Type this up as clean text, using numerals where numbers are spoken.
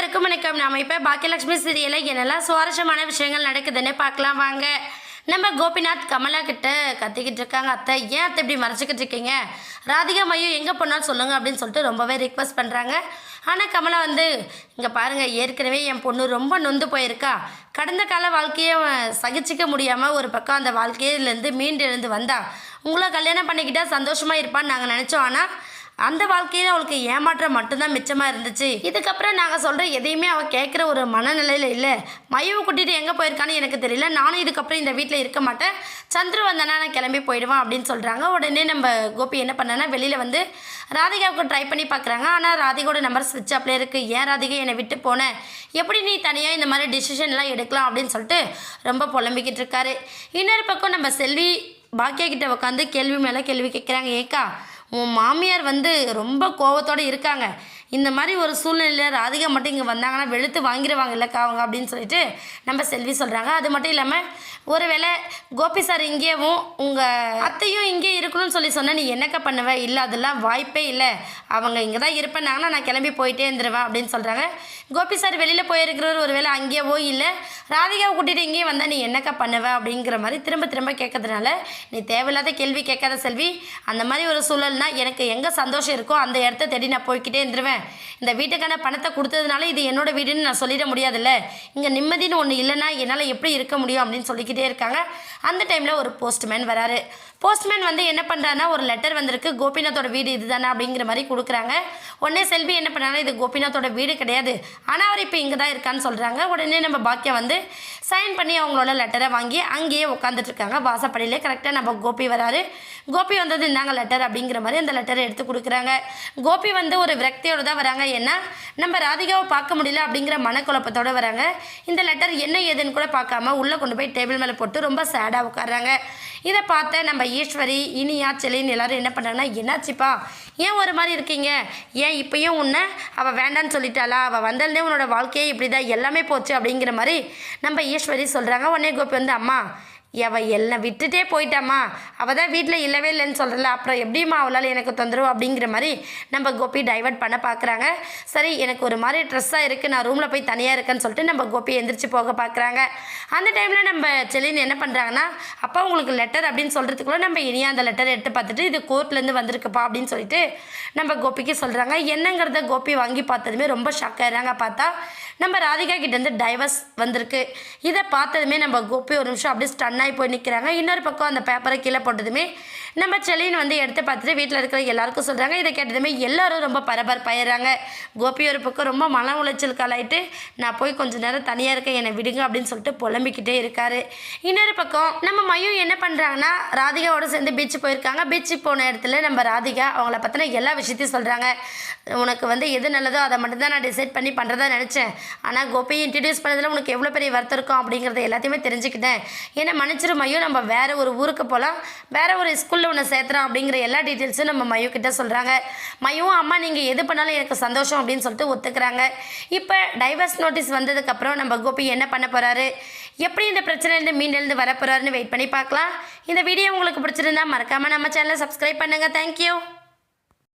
அனைவருக்கும் வணக்கம். நாம இப்போ பாக்கியலட்சுமி சீரியலில் என்னெல்லாம் சுவாரஸ்யமான விஷயங்கள் நடக்குதுன்னு பார்க்கலாம் வாங்க. நம்ம கோபிநாத் கமலா கிட்ட கத்திக்கிட்டு இருக்காங்க. அத்தை ஏன் அத்தை இப்படி மறைச்சிக்கிட்டு இருக்கீங்க, ராதிகா மையம் எங்கே போனாலும் சொல்லுங்கள் அப்படின்னு சொல்லிட்டு ரொம்பவே ரிக்வஸ்ட் பண்ணுறாங்க. ஆனால் கமலா இங்கே பாருங்கள், ஏற்கனவே என் பொண்ணு ரொம்ப நொந்து போயிருக்கா. கடந்த கால வாழ்க்கையை சகிச்சிக்க முடியாமல் ஒரு பக்கம் அந்த வாழ்க்கையிலேருந்து மீண்டு எழுந்து வந்தா. உங்களை கல்யாணம் பண்ணிக்கிட்டால் சந்தோஷமாக இருப்பான்னு நாங்கள் நினச்சோம். ஆனால் அந்த வாழ்க்கையில் அவளுக்கு ஏமாற்றம் மட்டும்தான் மிச்சமாக இருந்துச்சு. இதுக்கப்புறம் நாங்கள் சொல்கிற எதையுமே அவள் கேட்குற ஒரு மனநிலையில் இல்லை. மையவை கூட்டிகிட்டு எங்கே போயிருக்கான்னு எனக்கு தெரியல. நானும் இதுக்கப்புறம் இந்த வீட்டில் இருக்க மாட்டேன். சந்துரு வந்தானா நான் கிளம்பி போயிடுவேன் அப்படின்னு சொல்கிறாங்க. உடனே நம்ம கோபி என்ன பண்ணான்னா வெளியில் ராதிகாவுக்கு ட்ரை பண்ணி பார்க்குறாங்க. ஆனால் ராதிகாவோட நம்பர் ஸ்விட்ச் அப்லேயே இருக்குது. ஏன் ராதிகா என்னை விட்டு போனேன், எப்படி நீ தனியாக இந்த மாதிரி டிசிஷன்லாம் எடுக்கலாம் அப்படின்னு சொல்லிட்டு ரொம்ப புலம்பிக்கிட்டு இருக்காரு. இன்னொரு பக்கம் நம்ம செல்வி பாக்கியா கிட்ட உட்காந்து கேள்வி மேலே கேள்வி கேட்குறாங்க. ஏக்கா, உன் மாமியார் ரொம்ப கோவத்தோடு இருக்காங்க. இந்த மாதிரி ஒரு சூழ்நிலையில் ராதிகா மட்டும் இங்கே வந்தாங்கன்னா வெளுத்து வாங்கிடுவாங்க இல்லைக்கா அவங்க அப்படின்னு சொல்லிட்டு நம்ம செல்வி சொல்கிறாங்க. அது மட்டும் இல்லாமல் ஒருவேளை கோபி சார் இங்கேயும் உங்கள் அத்தையும் இங்கே இருக்கணும்னு சொன்னால் நீ என்னக்கா பண்ணுவ, இல்லை அதெல்லாம் வாய்ப்பே இல்லை, அவங்க இங்கே தான் இருப்பேன்னாங்கன்னா நான் கிளம்பி போயிட்டே இருந்துருவேன் அப்படின்னு சொல்கிறாங்க. கோபி சார் வெளியில் போயிருக்கிறவர் ஒருவேளை அங்கேயோ இல்லை ராதிகாவை கூட்டிகிட்டு இங்கேயே வந்தால் நீ என்னக்கா பண்ணுவ அப்படிங்கிற மாதிரி திரும்ப திரும்ப கேட்கறதுனால நீ தேவையில்லாத கேள்வி கேட்காத செல்வி. அந்த மாதிரி ஒரு சூழல்னா எனக்கு எங்கே சந்தோஷம் இருக்கோ அந்த இடத்த தேடி நான் போய்கிட்டே இருந்துருவேன். இந்த வீட்டுக்கான பணத்தை கொடுத்ததுனால இது என்னோட வீடுன்னு நான் சொல்லிட முடியாதுல்ல. இங்கே நிம்மதினு ஒன்று இல்லைன்னா என்னால் எப்படி இருக்க முடியும் அப்படின்னு சொல்லிக்கிட்டே இருக்காங்க. அந்த டைமில் ஒரு போஸ்ட்மேன் வராரு. போஸ்ட்மேன் என்ன பண்ணுறாருன்னா, ஒரு லெட்டர் வந்திருக்கு, கோபிநாத்தோட வீடு இதுதானே அப்படிங்கிற மாதிரி கொடுக்குறாங்க. உடனே செல்வி என்ன பண்ணாங்கன்னா, இது கோபிநாத்தோட வீடு கிடையாது, ஆனால் அவர் இப்போ இங்கே தான் இருக்கான்னு சொல்கிறாங்க. உடனே நம்ம பாக்கியா சைன் பண்ணி அவங்களோட லெட்டரை வாங்கி அங்கேயே உட்காந்துட்டு இருக்காங்க. வாசப்படியிலே கரெக்டாக நம்ம கோபி வராரு. கோபி இந்தாங்க லெட்டர் அப்படிங்கிற மாதிரி அந்த லெட்டரை எடுத்து கொடுக்குறாங்க. கோபி ஒரு விரக்தியோடு தான் வராங்க. ஏன்னா நம்ம ராதிகாவை பார்க்க முடியல அப்படிங்கிற மனக்குழப்பத்தோடு வராங்க. இந்த லெட்டர் என்ன ஏதுன்னு கூட பார்க்காம உள்ளே கொண்டு போய் டேபிள் மேலே போட்டு ரொம்ப சேடாக உட்காடுறாங்க. இதை பார்த்த நம்ம ஈஸ்வரி, இனியா, செலின் எல்லாரும் என்ன பண்ணுறாங்கன்னா, என்னாச்சுப்பா ஏன் ஒரு மாதிரி இருக்கீங்க, ஏன் இப்போயும் உன்னை அவள் வேண்டான்னு சொல்லிட்டாளா, அவள் வந்தாலே உன்னோட வாழ்க்கையே இப்படி தான் எல்லாமே போச்சு அப்படிங்கிற மாதிரி நம்ம ஈஸ்வரி சொல்கிறாங்க. உடனே கோபி அம்மா அவள் எல்லாம் விட்டுட்டே போயிட்டாம்மா, அவள் தான் வீட்டில் இல்லவே இல்லைன்னு சொல்கிறல, அப்புறம் எப்படிம்மா அவளால் எனக்கு தொந்தரவு அப்படிங்கிற மாதிரி நம்ம கோபி டைவர்ட் பண்ண பார்க்குறாங்க. சரி, எனக்கு ஒரு மாதிரி ட்ரெஸ்ஸாக இருக்குது, நான் ரூமில் போய் தனியாக இருக்கேன்னு சொல்லிட்டு நம்ம கோபி எந்திரிச்சு போக பார்க்குறாங்க. அந்த டைமில் நம்ம செலின் என்ன பண்ணுறாங்கன்னா, அப்பா உங்களுக்கு லெட்டர் அப்படின்னு சொல்கிறதுக்குள்ள நம்ம இனியா அந்த லெட்டர் எடுத்து பார்த்துட்டு இது கோர்ட்லேருந்து வந்திருக்குப்பா அப்படின்னு சொல்லிட்டு நம்ம கோபிக்கு சொல்கிறாங்க. என்னங்கிறத கோபி வாங்கி பார்த்ததுமே ரொம்ப ஷாக் ஆகிறாங்க. பார்த்தா நம்ம ராதிகா கிட்டேருந்து டைவர்ஸ் வந்திருக்கு. இதை பார்த்ததுமே நம்ம கோபி ஒரு நிமிஷம் அப்படியே ஸ்டன் ஆகி போய் நிற்கிறாங்க. இன்னொரு பக்கம் அந்த பேப்பரை கீழே போட்டதுமே நம்ம செலின் எடுத்து பார்த்துட்டு வீட்டில் இருக்கிற எல்லாருக்கும் சொல்கிறாங்க. இதை கேட்டதுமே எல்லாரும் ரொம்ப பரபரப்பாயிடுறாங்க. கோபி ஒரு பக்கம் ரொம்ப மன உளைச்சல் காலாயிட்டு நான் போய் கொஞ்சம் நேரம் தனியாக இருக்கேன், என்னை விடுங்க அப்படின்னு சொல்லிட்டு புலம்பிக்கிட்டே இருக்காரு. இன்னொரு பக்கம் நம்ம மையம் என்ன பண்ணுறாங்கன்னா, ராதிகாவோடு சேர்ந்து பீச்சு போயிருக்காங்க. பீச்சுக்கு போன இடத்துல நம்ம ராதிகா அவங்கள பற்றின எல்லா விஷயத்தையும் சொல்கிறாங்க. உனக்கு எது நல்லதோ அதை மட்டும்தான் நான் டிசைட் பண்ணி பண்ணுறதா நினச்சேன், ஆனால் கோபியை இன்ட்ரடியூஸ் பண்ணதில் உனக்கு எவ்வளோ பெரிய வருத்தம் இருக்கும் அப்படிங்கிறத எல்லாத்தையுமே தெரிஞ்சுக்கிட்டேன். ஏன்னா மன்னிச்சிரு மையம், நம்ம வேறு ஒரு ஊருக்கு போகலாம், வேறு ஒரு ஸ்கூலில் உன்னை சேர்த்துறோம் அப்படிங்கிற எல்லா டீட்டெயில்ஸும் நம்ம மையம் கிட்ட சொல்கிறாங்க. மையம் அம்மா நீங்கள் எது பண்ணாலும் எனக்கு சந்தோஷம் அப்படின்னு சொல்லிட்டு ஒத்துக்கிறாங்க. இப்போ டைவர்ஸ் நோட்டீஸ் வந்ததுக்கப்புறம் நம்ம கோபி என்ன பண்ண போகிறாரு, எப்படி இந்த பிரச்சனையிலேருந்து மீண்டெழுந்து வரப்போகிறாருன்னு வெயிட் பண்ணி பார்க்கலாம். இந்த வீடியோ உங்களுக்கு பிடிச்சிருந்தா மறக்காமல் நம்ம சேனலை சப்ஸ்கிரைப் பண்ணுங்கள். தேங்க்யூ.